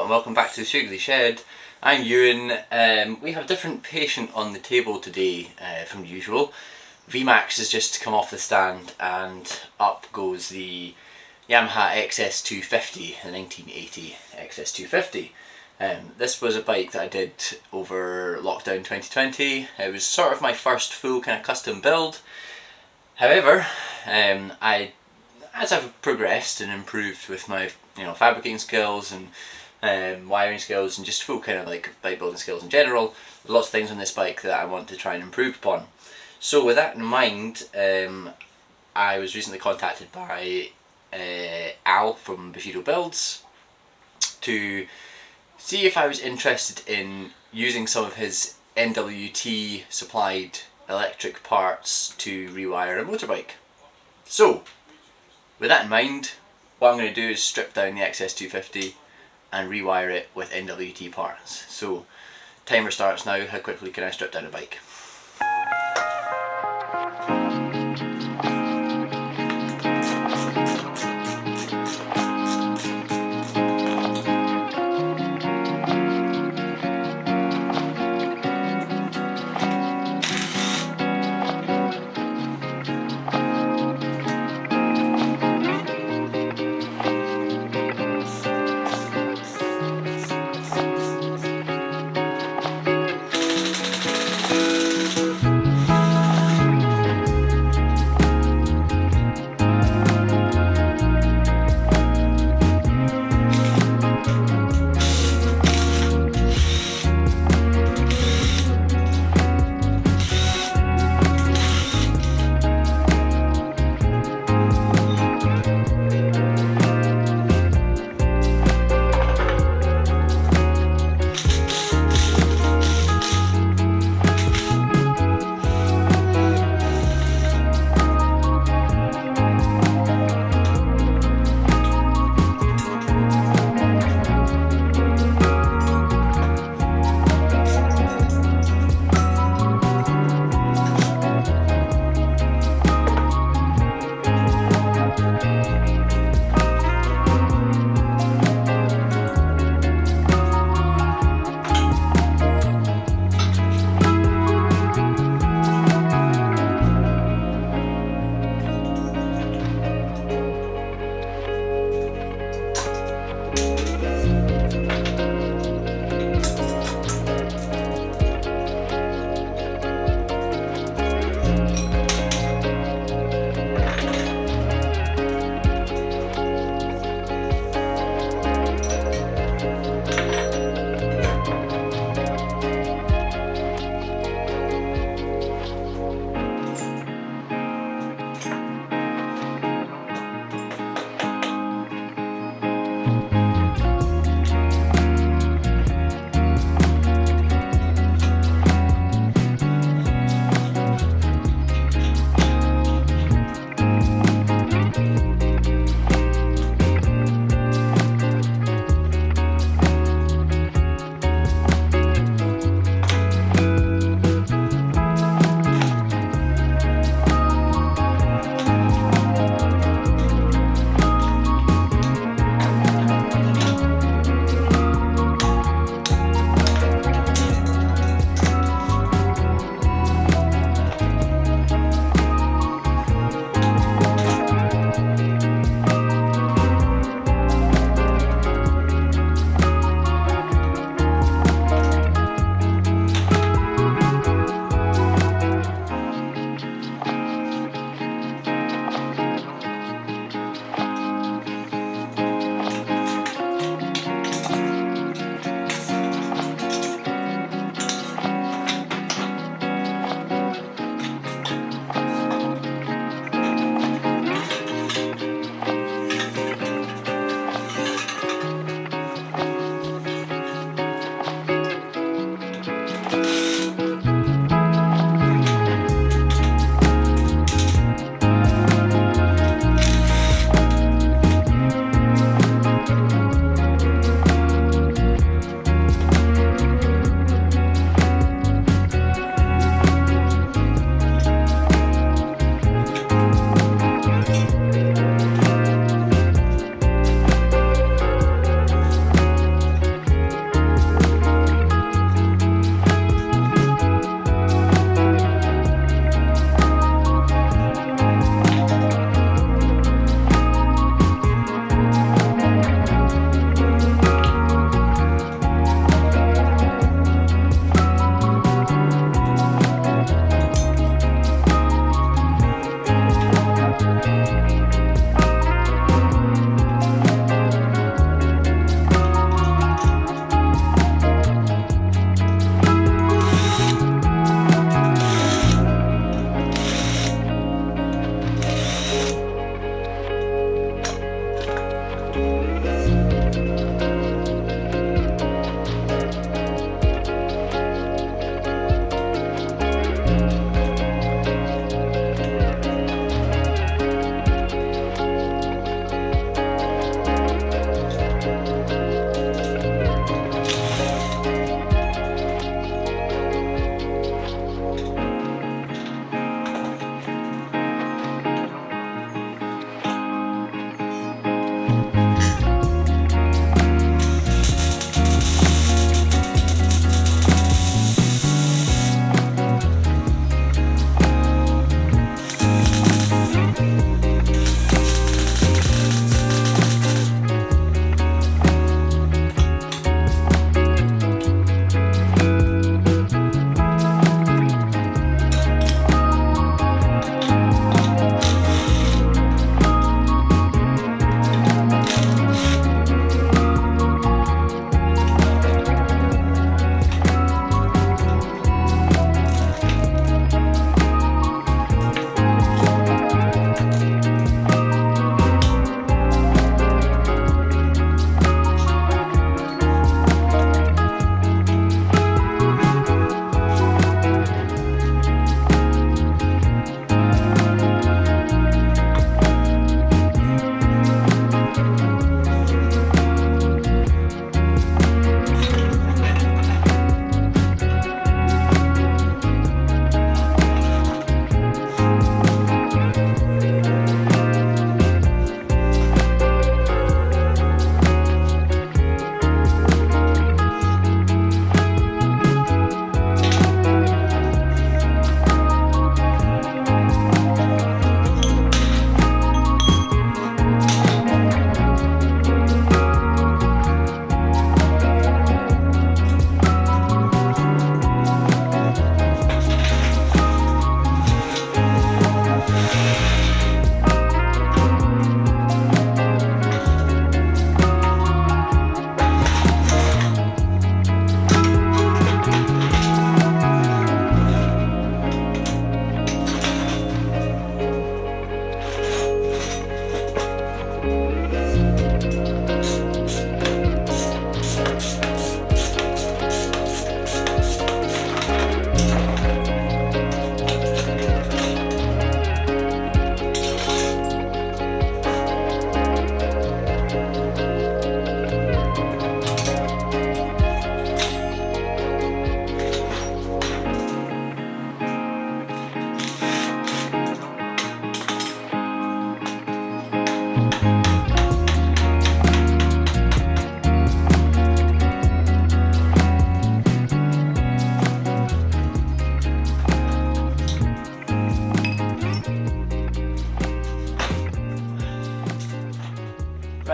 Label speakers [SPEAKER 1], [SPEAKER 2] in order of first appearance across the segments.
[SPEAKER 1] and welcome back to the Shoogly Shed. I'm Ewan. We have a different patient on the table today from usual. VMAX has just come off the stand and up goes the Yamaha XS250, the 1980 XS250. This was a bike that I did over lockdown 2020. It was sort of my first full kind of custom build. However, as I've progressed and improved with my fabricating skills and wiring skills and just full kind of like bike building skills in general, there's lots of things on this bike that I want to try and improve upon. So with that in mind, I was recently contacted by Al from Bushido Builds to see if I was interested in using some of his NWT supplied electric parts to rewire a motorbike. So with that in mind, what I'm going to do is strip down the XS250 and rewire it with NWT parts. So timer starts now. How quickly can I strip down a bike?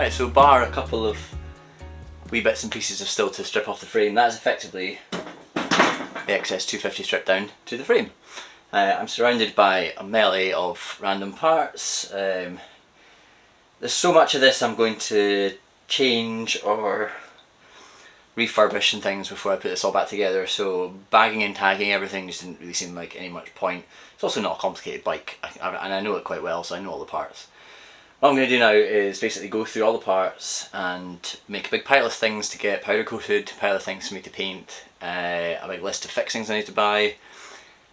[SPEAKER 1] Right, so bar a couple of wee bits and pieces of still to strip off the frame, that's effectively the XS250 stripped down to the frame. I'm surrounded by a melee of random parts. There's so much of this I'm going to change or refurbish and things before I put this all back together, so bagging and tagging everything just didn't really seem like any much point. It's also not a complicated bike, and I know it quite well, so I know all the parts. What I'm going to do now is basically go through all the parts and make a big pile of things to get powder coated, a pile of things for me to paint, a big list of fixings I need to buy,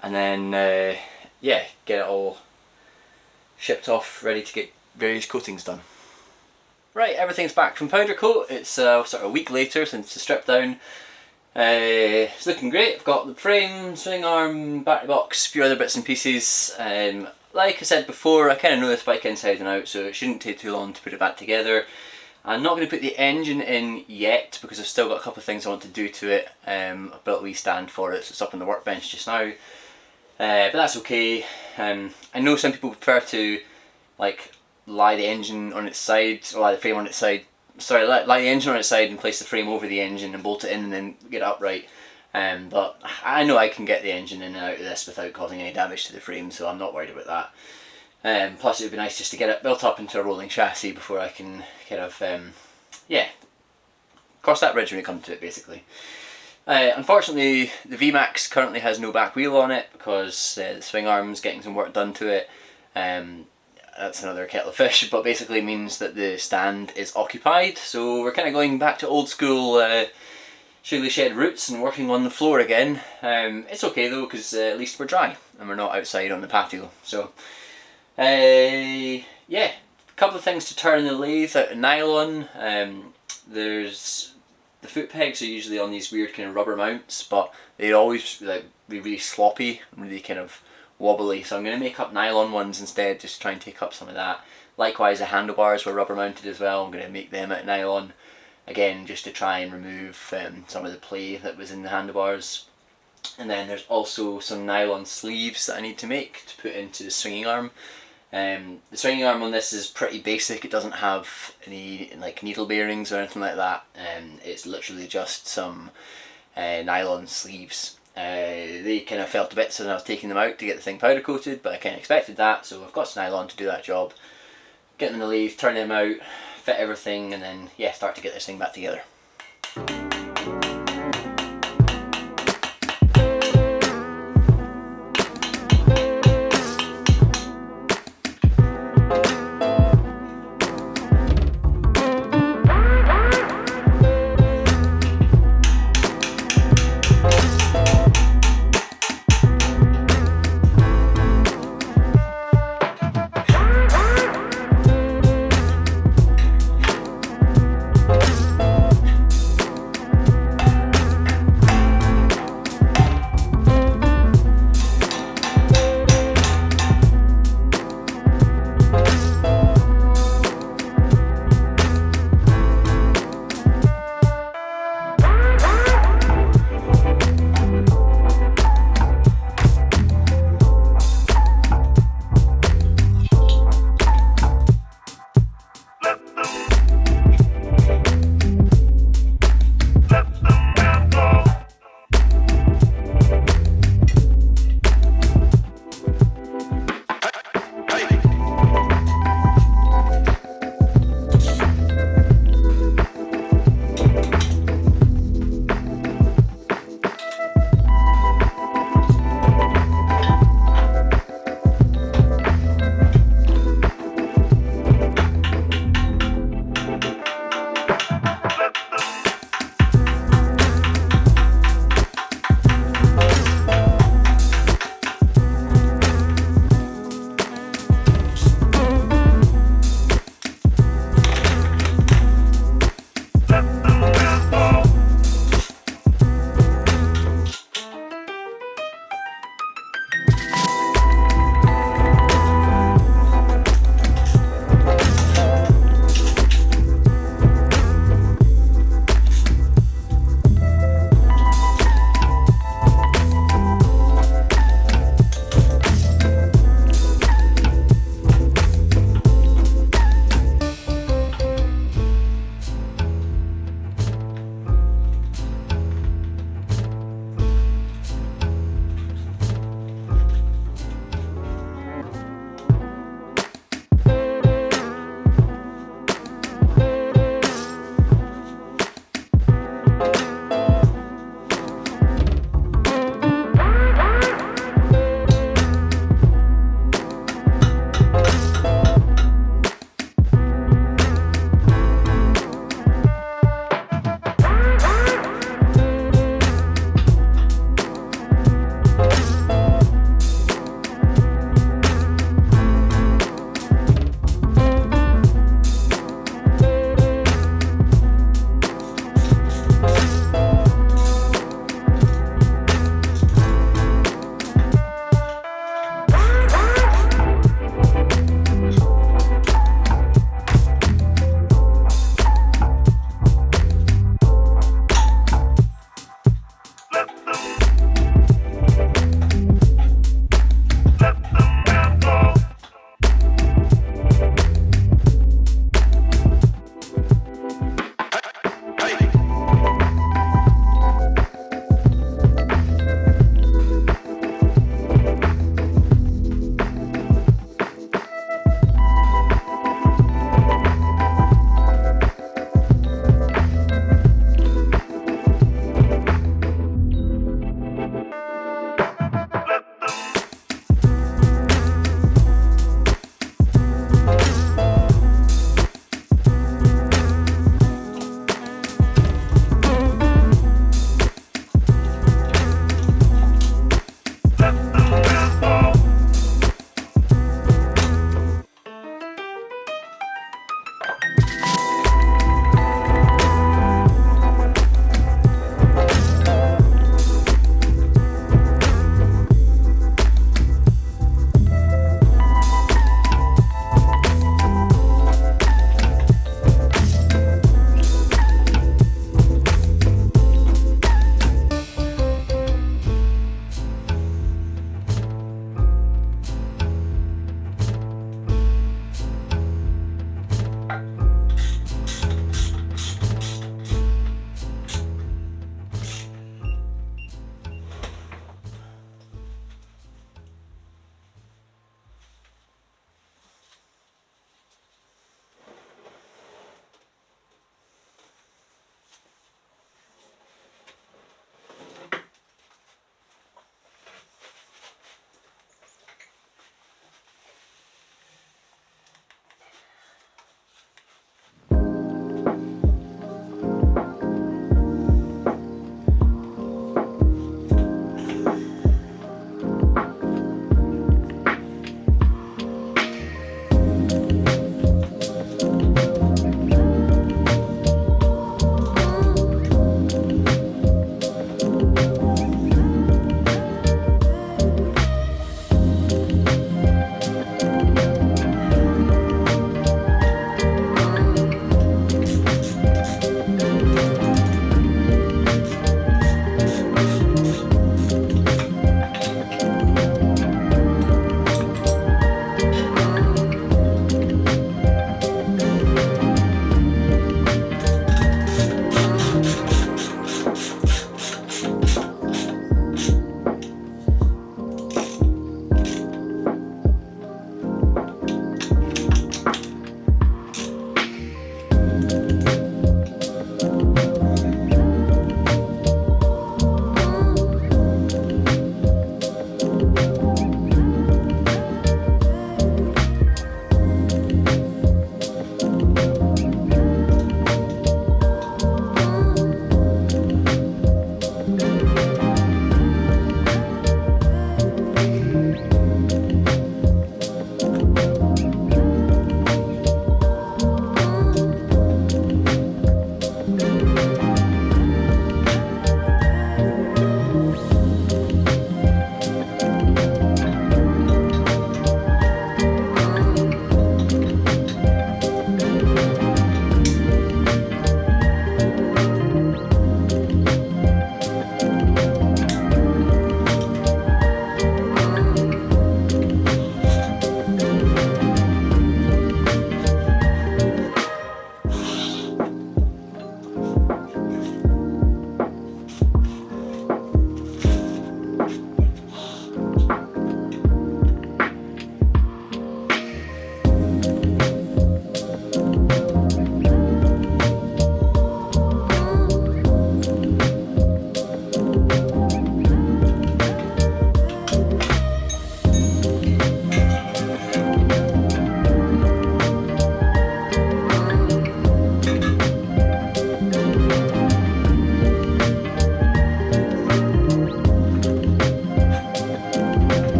[SPEAKER 1] and then yeah, get it all shipped off, ready to get various coatings done. Right, everything's back from powder coat. It's sort of a week later since the strip down. It's looking great. I've got the frame, swing arm, battery box, a few other bits and pieces. Like I said before, I kind of know this bike inside and out, so it shouldn't take too long to put it back together. I'm not going to put the engine in yet because I've still got a couple of things I want to do to it. I've built a wee stand for it, so it's up on the workbench just now. But that's okay. I know some people prefer to like lie the engine on its side, or lie the frame on its side. Sorry, lie the engine on its side and place the frame over the engine and bolt it in and then get it upright. But I know I can get the engine in and out of this without causing any damage to the frame, so I'm not worried about that. Plus it would be nice just to get it built up into a rolling chassis before I can kind of, yeah, cross that bridge when we come to it basically. Unfortunately the VMAX currently has no back wheel on it because the swing arm's getting some work done to it. That's another kettle of fish, but basically means that the stand is occupied, so we're kind of going back to old school Shoogly shed roots and working on the floor again. It's okay though, because at least we're dry and we're not outside on the patio. So yeah, a couple of things to turn the lathe out of nylon. There's the foot pegs are usually on these weird kind of rubber mounts, but they always like be really sloppy and really kind of wobbly, so I'm going to make up nylon ones instead, just to try and take up some of that. Likewise the handlebars were rubber mounted as well, I'm going to make them out of nylon, again just to try and remove some of the play that was in the handlebars. And then there's also some nylon sleeves that I need to make to put into the swinging arm. The swinging arm on this is pretty basic, it doesn't have any like needle bearings or anything like that, it's literally just some nylon sleeves. They kind of felt a bit when I was taking them out to get the thing powder coated, but I kind of expected that, so I've got some nylon to do that job. Get them in the lathe, turn them out, fit everything, and then yeah, start to get this thing back together.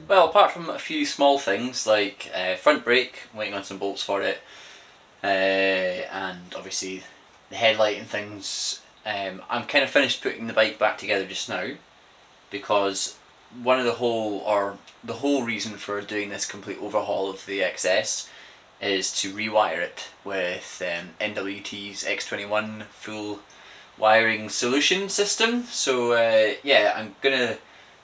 [SPEAKER 1] Well, apart from a few small things like front brake, waiting on some bolts for it, and obviously the headlight and things, I'm kind of finished putting the bike back together just now, because the whole reason for doing this complete overhaul of the XS is to rewire it with NWT's X21 full wiring solution system. So yeah, I'm gonna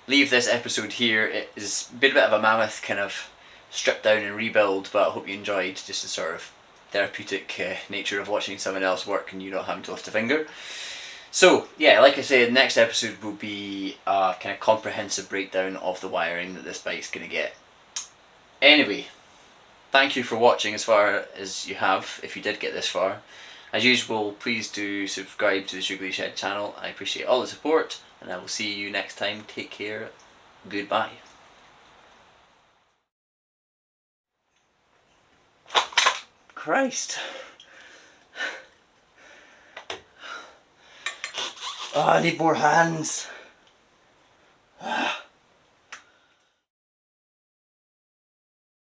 [SPEAKER 1] leave this episode here. It has been a bit of a mammoth kind of strip down and rebuild, but I hope you enjoyed just the sort of therapeutic nature of watching someone else work and you not having to lift a finger. So yeah, like I said, the next episode will be a kind of comprehensive breakdown of the wiring that this bike's going to get. Anyway, thank you for watching as far as you have, if you did get this far. As usual, please do subscribe to the Shoogly Shed channel. I appreciate all the support, and I will see you next time. Take care. Goodbye. Christ. Oh, I need more hands.